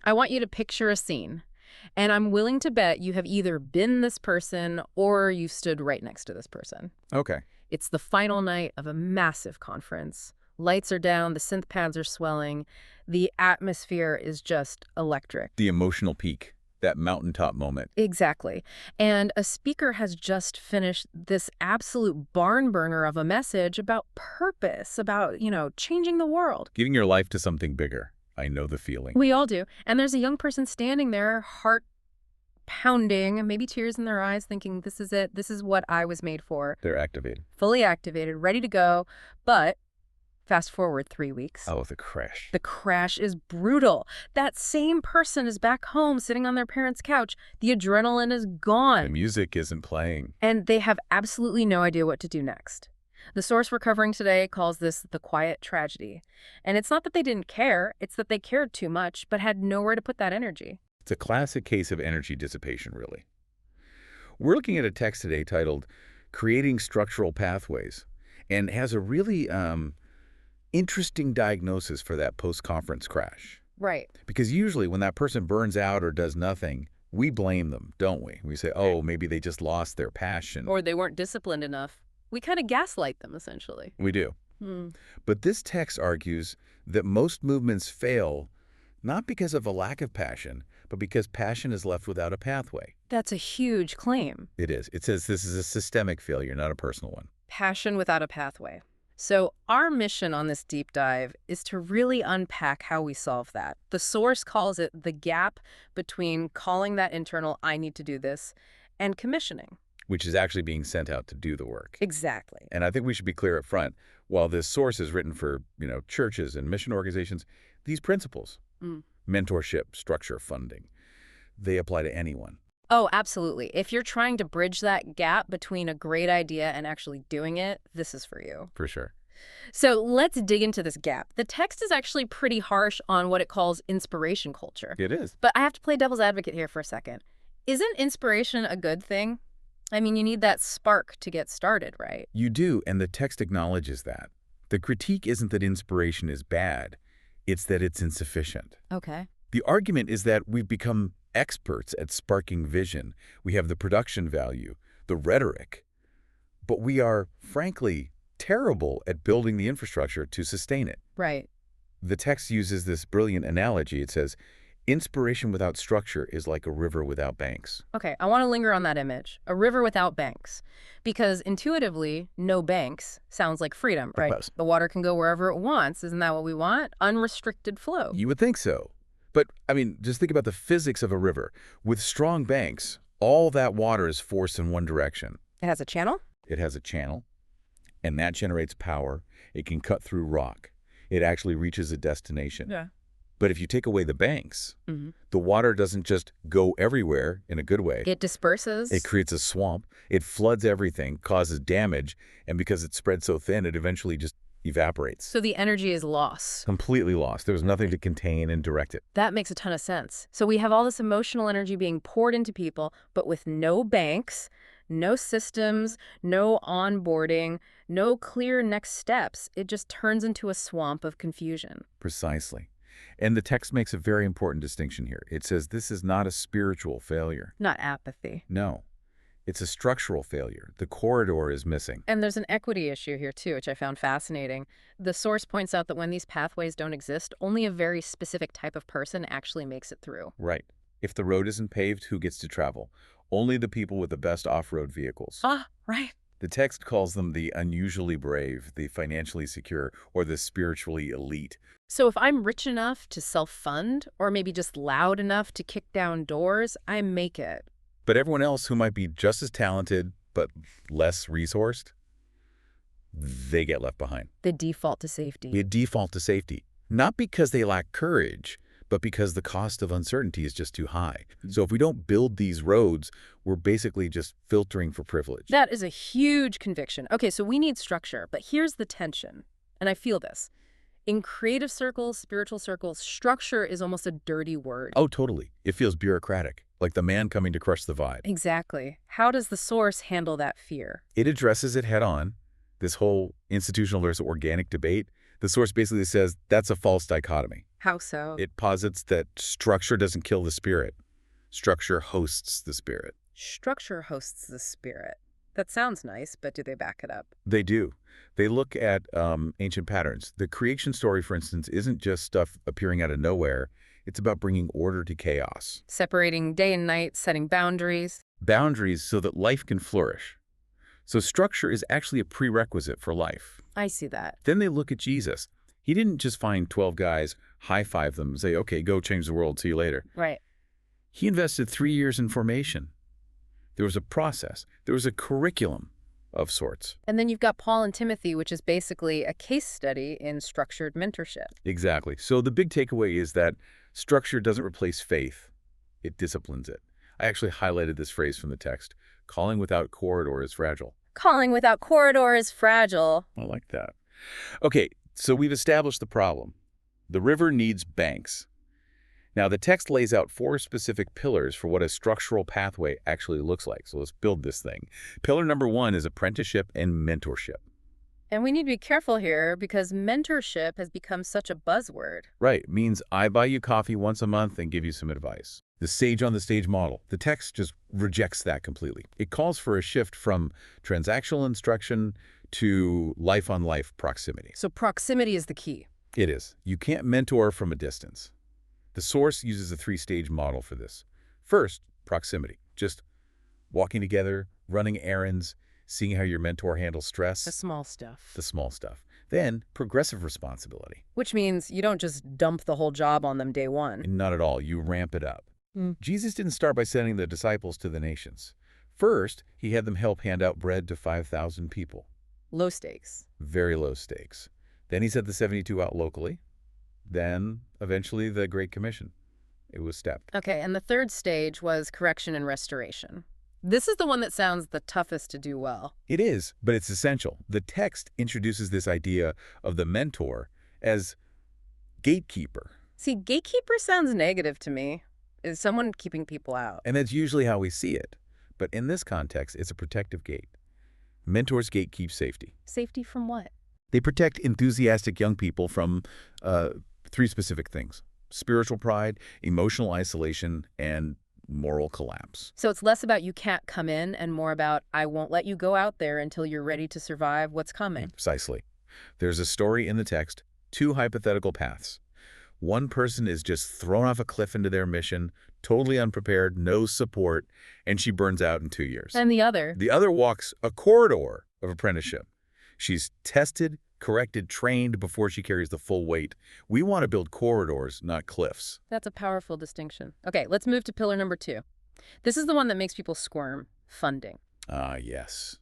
I want you to picture a scene. And I'm willing to bet you have either been this person or you've stood right next to this person. Okay. It's the final night of a massive conference. Lights are down, the synth pads are swelling. The atmosphere is just electric. The emotional peak, that mountaintop moment. Exactly. And a speaker has just finished this absolute barn burner of a message about purpose, about, changing the world. Giving your life to something bigger. I know the feeling. We all do. And there's a young person standing there, heart pounding, maybe tears in their eyes, thinking, this is it. This is what I was made for. They're activated. Fully activated, ready to go. But fast forward 3 weeks. Oh, the crash. The crash is brutal. That same person is back home sitting on their parents' couch. The adrenaline is gone. The music isn't playing. And they have absolutely no idea what to do next. The source we're covering today calls this the quiet tragedy. And it's not that they didn't care, it's that they cared too much, but had nowhere to put that energy. It's a classic case of energy dissipation, really. We're looking at a text today titled Creating Structural Pathways, and has a really interesting diagnosis for that post-conference crash. Right. Because usually when that person burns out or does nothing, we blame them, don't we? We say, oh, maybe they just lost their passion. Or they weren't disciplined enough. We kind of gaslight them, essentially. We do. But this text argues that most movements fail not because of a lack of passion, but because passion is left without a pathway. That's a huge claim. It is. It says this is a systemic failure, not a personal one. Passion without a pathway. So our mission on this deep dive is to really unpack how we solve that. The source calls it the gap between calling that internal, I need to do this, and commissioning. Which is actually being sent out to do the work. Exactly. And I think we should be clear up front. While this source is written for, churches and mission organizations, these principles, mentorship, structure, funding, they apply to anyone. Oh, absolutely. If you're trying to bridge that gap between a great idea and actually doing it, this is for you. For sure. So let's dig into this gap. The text is actually pretty harsh on what it calls inspiration culture. It is. But I have to play devil's advocate here for a second. Isn't inspiration a good thing? I mean, you need that spark to get started, right? You do, and the text acknowledges that. The critique isn't that inspiration is bad, it's that it's insufficient. Okay. The argument is that we've become experts at sparking vision. We have the production value, the rhetoric, but we are, frankly, terrible at building the infrastructure to sustain it. Right. The text uses this brilliant analogy. It says, inspiration without structure is like a river without banks. Okay, I want to linger on that image. A river without banks. Because intuitively, no banks sounds like freedom, right? The water can go wherever it wants. Isn't that what we want? Unrestricted flow. You would think so. But, just think about the physics of a river. With strong banks, all that water is forced in one direction. It has a channel? It has a channel, and that generates power. It can cut through rock. It actually reaches a destination. Yeah. But if you take away the banks, the water doesn't just go everywhere in a good way. It disperses. It creates a swamp. It floods everything, causes damage, and because it's spread so thin, it eventually just evaporates. So the energy is lost. Completely lost. There was nothing to contain and direct it. That makes a ton of sense. So we have all this emotional energy being poured into people, but with no banks, no systems, no onboarding, no clear next steps. It just turns into a swamp of confusion. Precisely. And the text makes a very important distinction here. It says this is not a spiritual failure. Not apathy. No. It's a structural failure. The corridor is missing. And there's an equity issue here, too, which I found fascinating. The source points out that when these pathways don't exist, only a very specific type of person actually makes it through. Right. If the road isn't paved, who gets to travel? Only the people with the best off-road vehicles. Ah, right. The text calls them the unusually brave, the financially secure, or the spiritually elite. So if I'm rich enough to self-fund, or maybe just loud enough to kick down doors, I make it. But everyone else who might be just as talented, but less resourced, they get left behind. They default to safety. They default to safety. Not because they lack courage, but because the cost of uncertainty is just too high. So if we don't build these roads, we're basically just filtering for privilege. That is a huge conviction. Okay, so we need structure, but here's the tension, and I feel this. In creative circles, spiritual circles, structure is almost a dirty word. Oh, totally. It feels bureaucratic, like the man coming to crush the vibe. Exactly. How does the source handle that fear? It addresses it head on, this whole institutional versus organic debate The source basically says that's a false dichotomy. How so? It posits that structure doesn't kill the spirit. Structure hosts the spirit. Structure hosts the spirit. That sounds nice, but do they back it up? They do. They look at ancient patterns. The creation story, for instance, isn't just stuff appearing out of nowhere. It's about bringing order to chaos. Separating day and night, setting boundaries. Boundaries so that life can flourish. So structure is actually a prerequisite for life. I see that. Then they look at Jesus. He didn't just find 12 guys, high-five them, and say, okay, go change the world, see you later. Right. He invested 3 years in formation. There was a process. There was a curriculum of sorts. And then you've got Paul and Timothy, which is basically a case study in structured mentorship. Exactly. So the big takeaway is that structure doesn't replace faith. It disciplines it. I actually highlighted this phrase from the text. Calling without corridor is fragile. Calling without corridor is fragile. I like that. Okay, so we've established the problem. The river needs banks. Now, the text lays out 4 specific pillars for what a structural pathway actually looks like. So let's build this thing. Pillar number 1 is apprenticeship and mentorship. And we need to be careful here because mentorship has become such a buzzword. Right, means I buy you coffee once a month and give you some advice. The sage on the stage model. The text just rejects that completely. It calls for a shift from transactional instruction to life-on-life proximity. So proximity is the key. It is. You can't mentor from a distance. The source uses a 3-stage model for this. First, proximity. Just walking together, running errands, seeing how your mentor handles stress. The small stuff. The small stuff. Then, progressive responsibility. Which means you don't just dump the whole job on them day one. And not at all. You ramp it up. Mm. Jesus didn't start by sending the disciples to the nations. First, he had them help hand out bread to 5,000 people. Low stakes. Very low stakes. Then he sent the 72 out locally. Then, eventually, the Great Commission. It was stepped. Okay, and the third stage was correction and restoration. This is the one that sounds the toughest to do well. It is, but it's essential. The text introduces this idea of the mentor as gatekeeper. See, gatekeeper sounds negative to me. Is someone keeping people out? And that's usually how we see it. But in this context, it's a protective gate. Mentors gatekeep safety. Safety from what? They protect enthusiastic young people from 3 specific things: spiritual pride, emotional isolation, and moral collapse. So it's less about you can't come in and more about I won't let you go out there until you're ready to survive what's coming. Precisely. There's a story in the text, 2 hypothetical paths. One person is just thrown off a cliff into their mission, totally unprepared, no support, and she burns out in 2 years. And the other? The other walks a corridor of apprenticeship. She's tested, corrected, trained before she carries the full weight. We want to build corridors, not cliffs. That's a powerful distinction. Okay, let's move to pillar number 2. This is the one that makes people squirm. Funding. Ah, yes.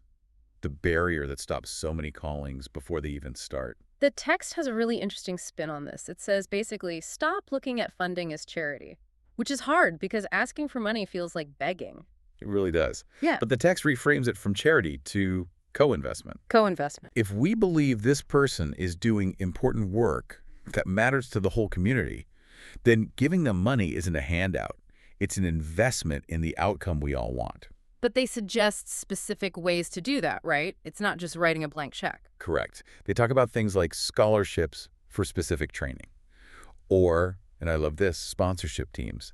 The barrier that stops so many callings before they even start. The text has a really interesting spin on this. It says basically, stop looking at funding as charity, which is hard because asking for money feels like begging. It really does. Yeah. But the text reframes it from charity to co-investment. Co-investment. If we believe this person is doing important work that matters to the whole community, then giving them money isn't a handout. It's an investment in the outcome we all want. But they suggest specific ways to do that, right? It's not just writing a blank check. Correct. They talk about things like scholarships for specific training. Or, and I love this, sponsorship teams.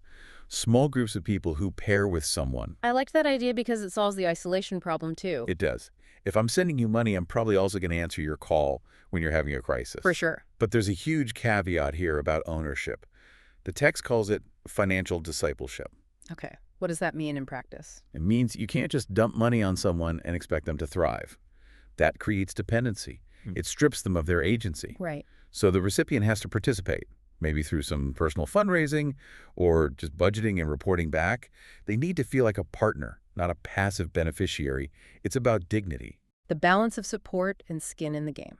Small groups of people who pair with someone. I liked that idea because it solves the isolation problem too. It does. If I'm sending you money, I'm probably also going to answer your call when you're having a crisis. For sure. But there's a huge caveat here about ownership. The text calls it financial discipleship. Okay. What does that mean in practice? It means you can't just dump money on someone and expect them to thrive. That creates dependency. It strips them of their agency. Right. So the recipient has to participate, maybe through some personal fundraising or just budgeting and reporting back. They need to feel like a partner, not a passive beneficiary. It's about dignity. The balance of support and skin in the game.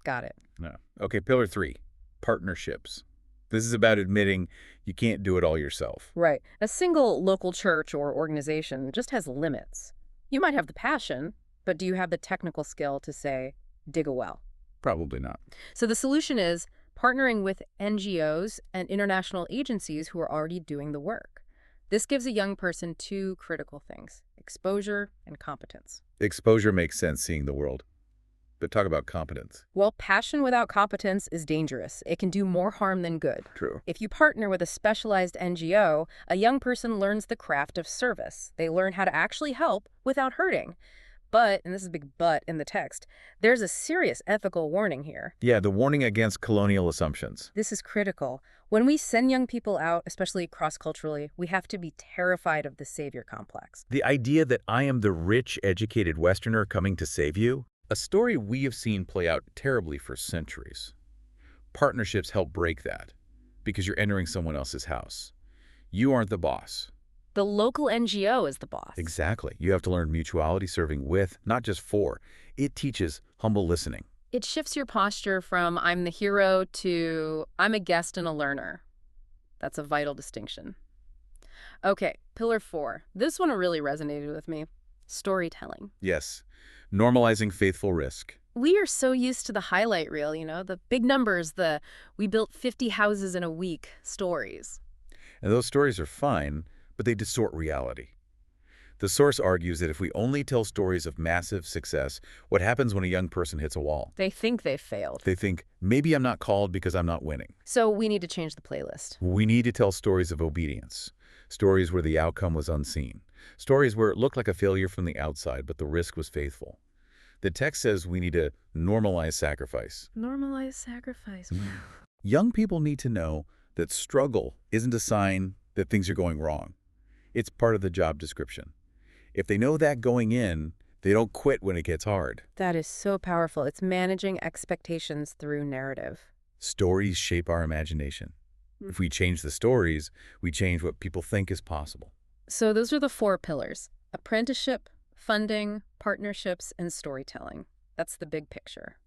Got it. No. Okay, pillar 3, partnerships. This is about admitting you can't do it all yourself. Right. A single local church or organization just has limits. You might have the passion, but do you have the technical skill to, say, dig a well? Probably not. So the solution is partnering with NGOs and international agencies who are already doing the work. This gives a young person 2 critical things: exposure and competence. Exposure makes sense seeing the world. but talk about competence. Well, passion without competence is dangerous. It can do more harm than good. True. If you partner with a specialized NGO, a young person learns the craft of service. They learn how to actually help without hurting. But, and this is a big but in the text, there's a serious ethical warning here. Yeah, the warning against colonial assumptions. This is critical. When we send young people out, especially cross-culturally, we have to be terrified of the savior complex. The idea that I am the rich, educated Westerner coming to save you? A story we have seen play out terribly for centuries. Partnerships help break that because you're entering someone else's house. You aren't the boss. The local NGO is the boss. Exactly. You have to learn mutuality, serving with, not just for. It teaches humble listening. It shifts your posture from I'm the hero to I'm a guest and a learner. That's a vital distinction. Okay, pillar 4. This one really resonated with me. Storytelling. Yes. Normalizing faithful risk. We are so used to the highlight reel, the big numbers, the we built 50 houses in a week stories. And those stories are fine, but they distort reality. The source argues that if we only tell stories of massive success, what happens when a young person hits a wall? They think they've failed. They think, maybe I'm not called because I'm not winning. So we need to change the playlist. We need to tell stories of obedience, stories where the outcome was unseen, stories where it looked like a failure from the outside, but the risk was faithful. The text says we need to normalize sacrifice. Normalize sacrifice. Wow. Young people need to know that struggle isn't a sign that things are going wrong. It's part of the job description. If they know that going in, they don't quit when it gets hard. That is so powerful. It's managing expectations through narrative. Stories shape our imagination. If we change the stories, we change what people think is possible. So those are the 4 pillars: apprenticeship, funding, partnerships, and storytelling. That's the big picture.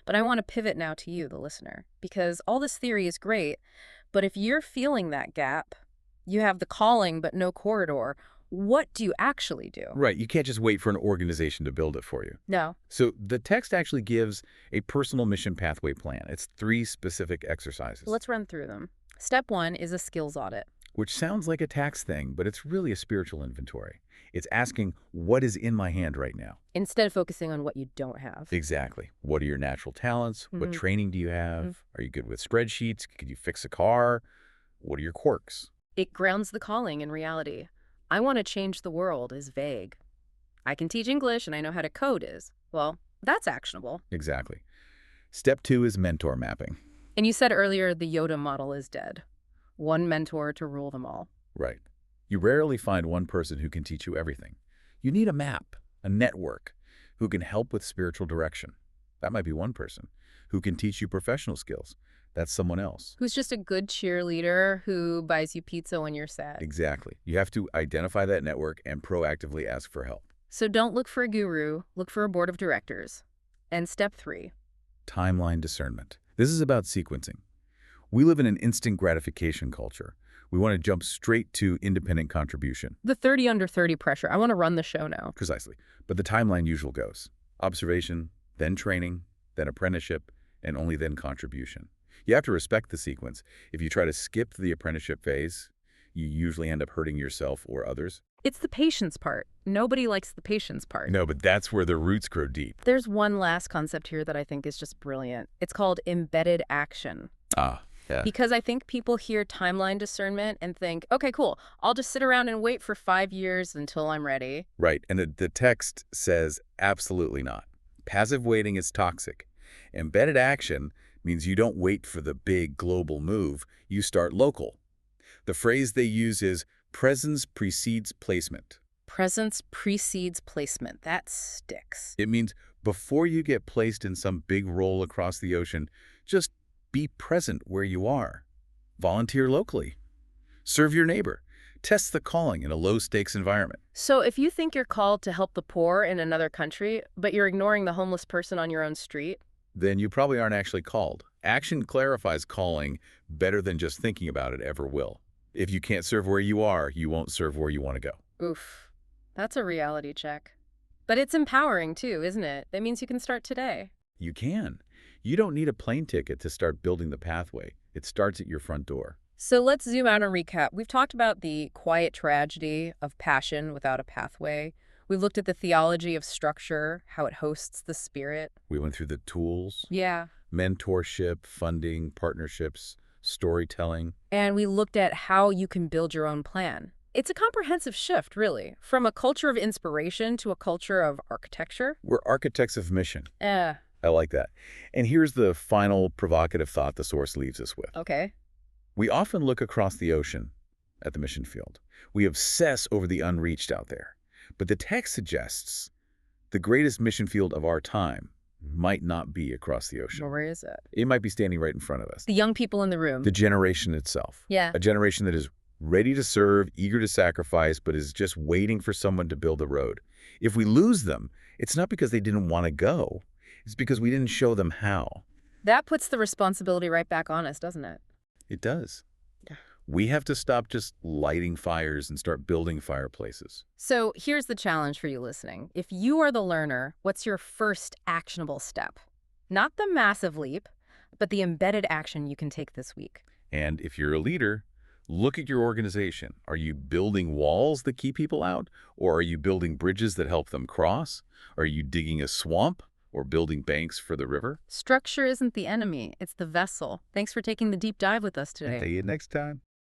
But I want to pivot now to you, the listener, because all this theory is great, but if you're feeling that gap, you have the calling but no corridor, what do you actually do? Right, you can't just wait for an organization to build it for you. No. So the text actually gives a personal mission pathway plan. It's 3 specific exercises. Let's run through them. Step 1 is a skills audit. Which sounds like a tax thing, but it's really a spiritual inventory. It's asking, what is in my hand right now? Instead of focusing on what you don't have. Exactly. What are your natural talents? What Mhm. training do you have? Are you good with spreadsheets? Could you fix a car? What are your quirks? It grounds the calling in reality. I want to change the world is vague. I can teach English and I know how to code is. Well, that's actionable. Exactly. Step 2 is mentor mapping. And you said earlier the Yoda model is dead. One mentor to rule them all. Right. You rarely find one person who can teach you everything. You need a map, a network, who can help with spiritual direction. That might be one person. Who can teach you professional skills. That's someone else. Who's just a good cheerleader who buys you pizza when you're sad. Exactly. You have to identify that network and proactively ask for help. So don't look for a guru, look for a board of directors. And step 3. Timeline discernment. This is about sequencing. We live in an instant gratification culture. We want to jump straight to independent contribution. The 30 under 30 pressure. I want to run the show now. Precisely. But the timeline usually goes observation, then training, then apprenticeship, and only then contribution. You have to respect the sequence. If you try to skip the apprenticeship phase, you usually end up hurting yourself or others. It's the patience part. Nobody likes the patience part. No, but that's where the roots grow deep. There's one last concept here that I think is just brilliant. It's called embedded action. Ah, yeah. Because I think people hear timeline discernment and think, okay, cool, I'll just sit around and wait for 5 years until I'm ready. Right, and the text says absolutely not. Passive waiting is toxic. Embedded action means you don't wait for the big global move, you start local. The phrase they use is presence precedes placement. Presence precedes placement. That sticks. It means before you get placed in some big role across the ocean, just be present where you are. Volunteer locally. Serve your neighbor. Test the calling in a low-stakes environment. So if you think you're called to help the poor in another country, but you're ignoring the homeless person on your own street, Then you probably aren't actually called. Action clarifies calling better than just thinking about it ever will. If you can't serve where you are, you won't serve where you want to go. oof, that's a reality check. But it's empowering too, isn't it? That means you can start today. You can. You don't need a plane ticket to start building the pathway. It starts at your front door. So let's zoom out and recap. We've talked about the quiet tragedy of passion without a pathway. We've looked at the theology of structure, how it hosts the spirit. We went through the tools, Yeah. mentorship, funding, partnerships, storytelling. And we looked at how you can build your own plan. It's a comprehensive shift, really, from a culture of inspiration to a culture of architecture. We're architects of mission. Eh, I like that. And here's the final provocative thought the source leaves us with. okay. We often look across the ocean at the mission field. We obsess over the unreached out there. But the text suggests the greatest mission field of our time might not be across the ocean. Well, where is it? It might be standing right in front of us. The young people in the room. The generation itself. Yeah. A generation that is ready to serve, eager to sacrifice, but is just waiting for someone to build a road. If we lose them, it's not because they didn't want to go. It's because we didn't show them how. That puts the responsibility right back on us, doesn't it? It does. Yeah. We have to stop just lighting fires and start building fireplaces. So here's the challenge for you listening. If you are the learner, what's your first actionable step? Not the massive leap, but the embedded action you can take this week. And if you're a leader, look at your organization. Are you building walls that keep people out? Or are you building bridges that help them cross? Are you digging a swamp or building banks for the river? Structure isn't the enemy, it's the vessel. Thanks for taking the deep dive with us today. See you next time.